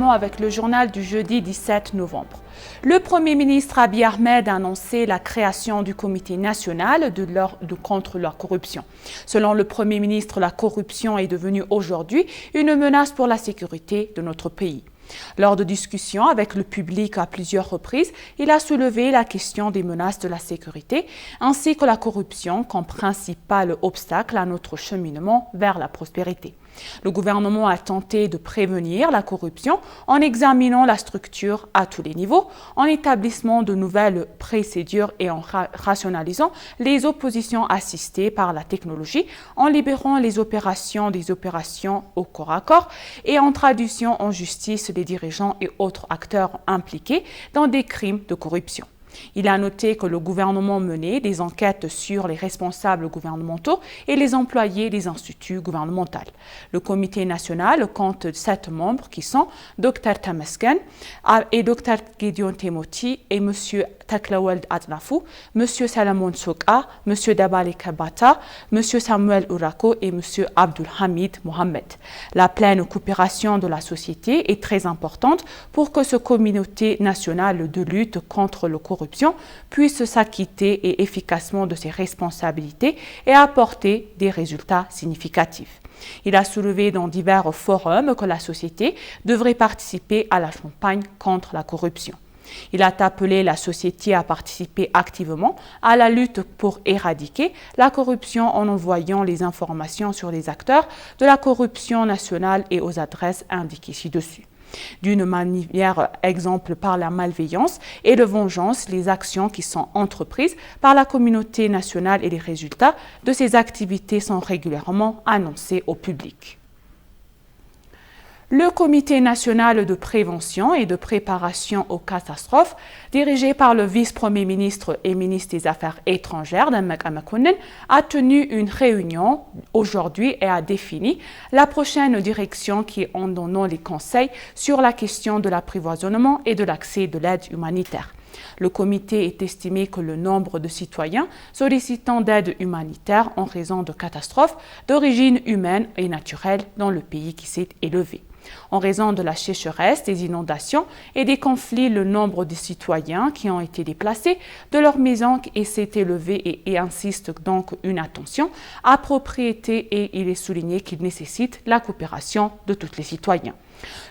commençons avec le journal du jeudi 17 novembre. Le Premier ministre Abiy Ahmed a annoncé la création du Comité national contre la corruption. Selon le Premier ministre, la corruption est devenue aujourd'hui une menace pour la sécurité de notre pays. Lors de discussions avec le public à plusieurs reprises, il a soulevé la question des menaces de la sécurité ainsi que la corruption comme principal obstacle à notre cheminement vers la prospérité. Le gouvernement a tenté de prévenir la corruption en examinant la structure à tous les niveaux, en établissant de nouvelles procédures et en rationalisant les oppositions assistées par la technologie, en libérant des opérations au corps à corps et en traduisant en justice les dirigeants et autres acteurs impliqués dans des crimes de corruption. Il a noté que le gouvernement menait des enquêtes sur les responsables gouvernementaux et les employés des instituts gouvernementaux. Le comité national compte 7 membres qui sont Dr Tamasken et Dr Gideon Temoti et M. Taklawald Adnafou, M. Salamon Soka, M. Dabali Kabata, M. Samuel Urako et M. Abdul Hamid Mohamed. La pleine coopération de la société est très importante pour que ce comité national de lutte contre la corruption puisse s'acquitter et efficacement de ses responsabilités et apporter des résultats significatifs. Il a soulevé dans divers forums que la société devrait participer à la campagne contre la corruption. Il a appelé la société à participer activement à la lutte pour éradiquer la corruption en envoyant les informations sur les acteurs de la corruption nationale et aux adresses indiquées ci-dessus. D'une manière exemple par la malveillance et la vengeance, les actions qui sont entreprises par la communauté nationale et les résultats de ces activités sont régulièrement annoncés au public. Le Comité national de prévention et de préparation aux catastrophes, dirigé par le vice-premier ministre et ministre des Affaires étrangères, Demek Emekonnen, a tenu une réunion aujourd'hui et a défini la prochaine direction qui est en donnant les conseils sur la question de l'approvisionnement et de l'accès de l'aide humanitaire. Le comité est estimé que le nombre de citoyens sollicitant d'aide humanitaire en raison de catastrophes d'origine humaine et naturelle dans le pays qui s'est élevé. En raison de la sécheresse, des inondations et des conflits, le nombre de citoyens qui ont été déplacés de leur maison s'est élevé et insiste donc une attention appropriée et il est souligné qu'il nécessite la coopération de tous les citoyens.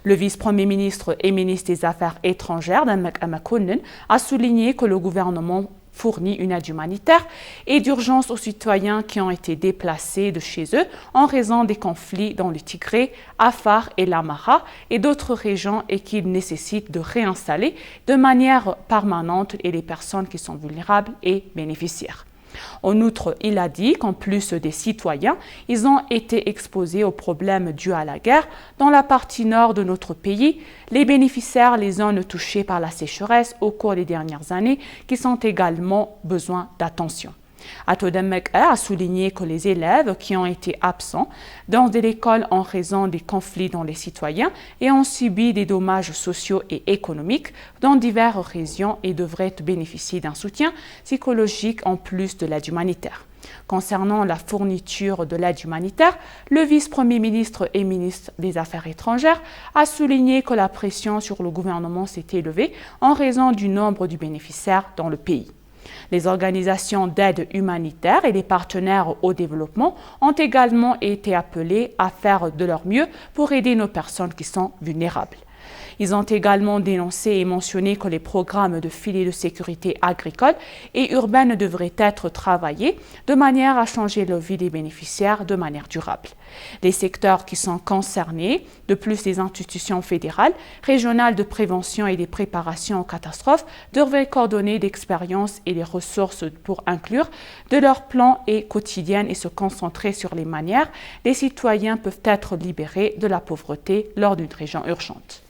Le vice-premier ministre et ministre des Affaires étrangères, Demek Emekonnen, a souligné que le gouvernement fournit une aide humanitaire et d'urgence aux citoyens qui ont été déplacés de chez eux en raison des conflits dans le Tigré, Afar et l'Amhara et d'autres régions et qu'il nécessite de réinstaller de manière permanente les personnes qui sont vulnérables et bénéficiaires. En outre, il a dit qu'en plus des citoyens, ils ont été exposés aux problèmes dus à la guerre dans la partie nord de notre pays, les bénéficiaires, les zones touchées par la sécheresse au cours des dernières années, qui sont également besoin d'attention. Ato Demek a souligné que les élèves qui ont été absents dans l'école en raison des conflits dans les citoyens et ont subi des dommages sociaux et économiques dans diverses régions et devraient bénéficier d'un soutien psychologique en plus de l'aide humanitaire. Concernant la fourniture de l'aide humanitaire, le vice-premier ministre et ministre des Affaires étrangères a souligné que la pression sur le gouvernement s'est élevée en raison du nombre de bénéficiaires dans le pays. Les organisations d'aide humanitaire et les partenaires au développement ont également été appelés à faire de leur mieux pour aider nos personnes qui sont vulnérables. Ils ont également dénoncé et mentionné que les programmes de filets de sécurité agricole et urbaine devraient être travaillés de manière à changer la vie des bénéficiaires de manière durable. Les secteurs qui sont concernés, de plus les institutions fédérales, régionales de prévention et de préparation aux catastrophes, devraient coordonner d'expériences et les ressources pour inclure de leurs plans et quotidiens et se concentrer sur les manières les citoyens peuvent être libérés de la pauvreté lors d'une région urgente.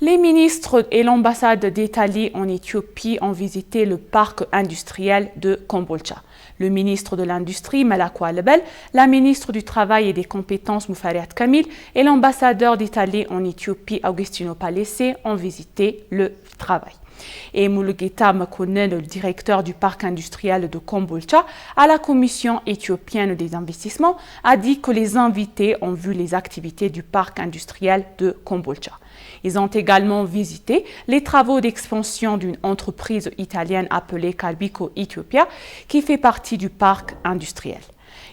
Les ministres et l'ambassade d'Italie en Éthiopie ont visité le parc industriel de Kombolcha. Le ministre de l'Industrie, Malakou Albel, la ministre du Travail et des Compétences, Moufariat Kamil, et l'ambassadeur d'Italie en Éthiopie, Agostino Palese, ont visité le travail. Et Mulugeta Mekonnen, le directeur du parc industriel de Kombolcha, à la Commission éthiopienne des investissements, a dit que les invités ont vu les activités du parc industriel de Kombolcha. Ils ont également visité les travaux d'expansion d'une entreprise italienne appelée Calbico Ethiopia, qui fait partie du parc industriel.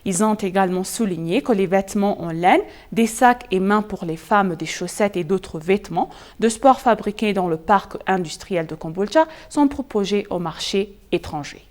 Ils ont également souligné que les vêtements en laine, des sacs et mains pour les femmes, des chaussettes et d'autres vêtements de sport fabriqués dans le parc industriel de Kombolcha sont proposés au marché étranger.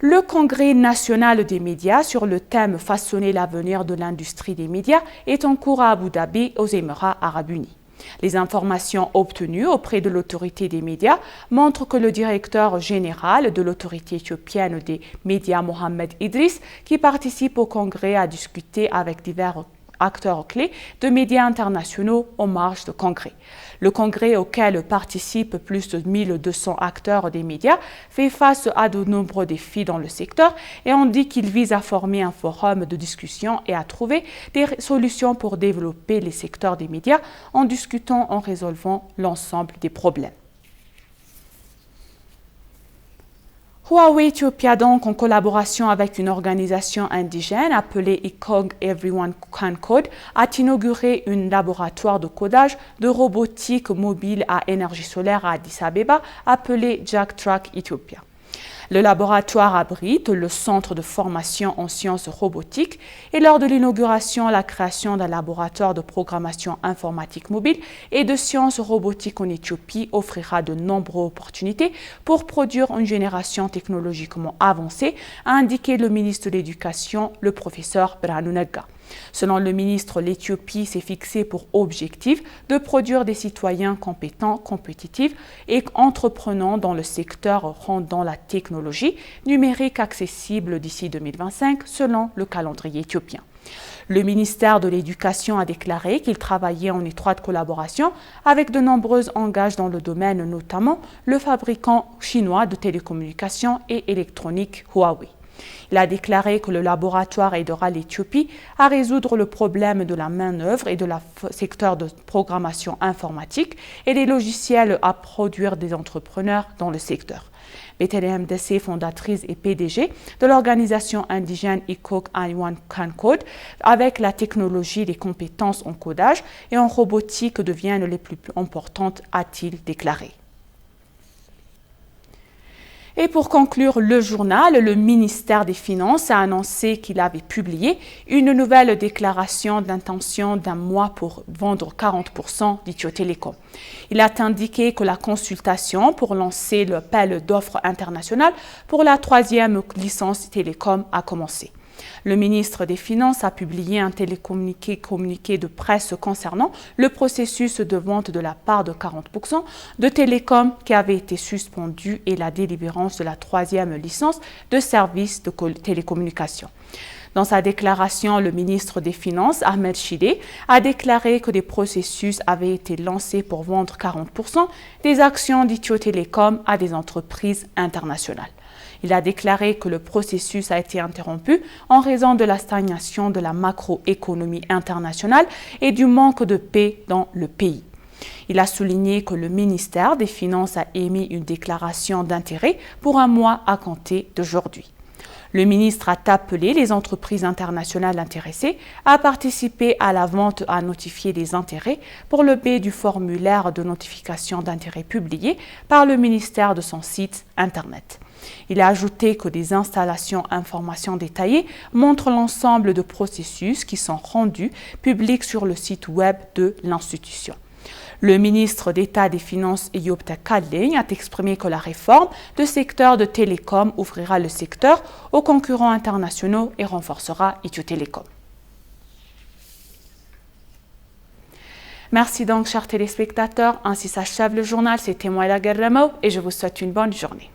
Le Congrès national des médias sur le thème « Façonner l'avenir de l'industrie des médias » est en cours à Abu Dhabi, aux Émirats arabes unis. Les informations obtenues auprès de l'autorité des médias montrent que le directeur général de l'autorité éthiopienne des médias, Mohamed Idriss, qui participe au Congrès, a discuté avec divers acteurs clés de médias internationaux en marge du Congrès. Le Congrès, auquel participent plus de 1200 acteurs des médias, fait face à de nombreux défis dans le secteur et on dit qu'il vise à former un forum de discussion et à trouver des solutions pour développer les secteurs des médias en discutant, en résolvant l'ensemble des problèmes. Huawei Ethiopia, donc, en collaboration avec une organisation indigène appelée ICOG Everyone Can Code, a inauguré un laboratoire de codage de robotique mobile à énergie solaire à Addis Abeba appelé JackTrack Ethiopia. Le laboratoire abrite le centre de formation en sciences robotiques et lors de l'inauguration, la création d'un laboratoire de programmation informatique mobile et de sciences robotiques en Éthiopie offrira de nombreuses opportunités pour produire une génération technologiquement avancée, a indiqué le ministre de l'Éducation, le professeur Birhanu Negga. Selon le ministre, l'Éthiopie s'est fixée pour objectif de produire des citoyens compétents, compétitifs et entreprenants dans le secteur rendant la technologie numérique accessible d'ici 2025 selon le calendrier éthiopien. Le ministère de l'Éducation a déclaré qu'il travaillait en étroite collaboration avec de nombreux engagements dans le domaine, notamment le fabricant chinois de télécommunications et électroniques Huawei. Il a déclaré que le laboratoire aidera l'Éthiopie à résoudre le problème de la main-d'œuvre et de la secteur de programmation informatique et des logiciels à produire des entrepreneurs dans le secteur. Betlehem Dessé, fondatrice et PDG de l'organisation indigène ICOG Everyone Can Code, avec la technologie, les compétences en codage et en robotique deviennent les plus importantes, a-t-il déclaré. Et pour conclure le journal, le ministère des Finances a annoncé qu'il avait publié une nouvelle déclaration d'intention d'un mois pour vendre 40% d'Ethio Telecom. Il a indiqué que la consultation pour lancer l'appel d'offres international pour la 3e licence télécom a commencé. Le ministre des Finances a publié un communiqué de presse concernant le processus de vente de la part de 40% de Télécom qui avait été suspendu et la délivrance de la 3e licence de service de télécommunication. Dans sa déclaration, le ministre des Finances, Ahmed Shide, a déclaré que des processus avaient été lancés pour vendre 40% des actions d'Ethio Telecom à des entreprises internationales. Il a déclaré que le processus a été interrompu en raison de la stagnation de la macroéconomie internationale et du manque de paix dans le pays. Il a souligné que le ministère des Finances a émis une déclaration d'intérêt pour un mois à compter d'aujourd'hui. Le ministre a appelé les entreprises internationales intéressées à participer à la vente à notifier des intérêts pour le biais du formulaire de notification d'intérêt publié par le ministère de son site Internet. Il a ajouté que des installations informations détaillées montrent l'ensemble de processus qui sont rendus publics sur le site web de l'institution. Le ministre d'État des Finances, Eyob Takaling, a exprimé que la réforme du secteur de télécom ouvrira le secteur aux concurrents internationaux et renforcera Ethio Telecom. Merci donc, chers téléspectateurs. Ainsi s'achève le journal. C'était moi, la Guerremo, et je vous souhaite une bonne journée.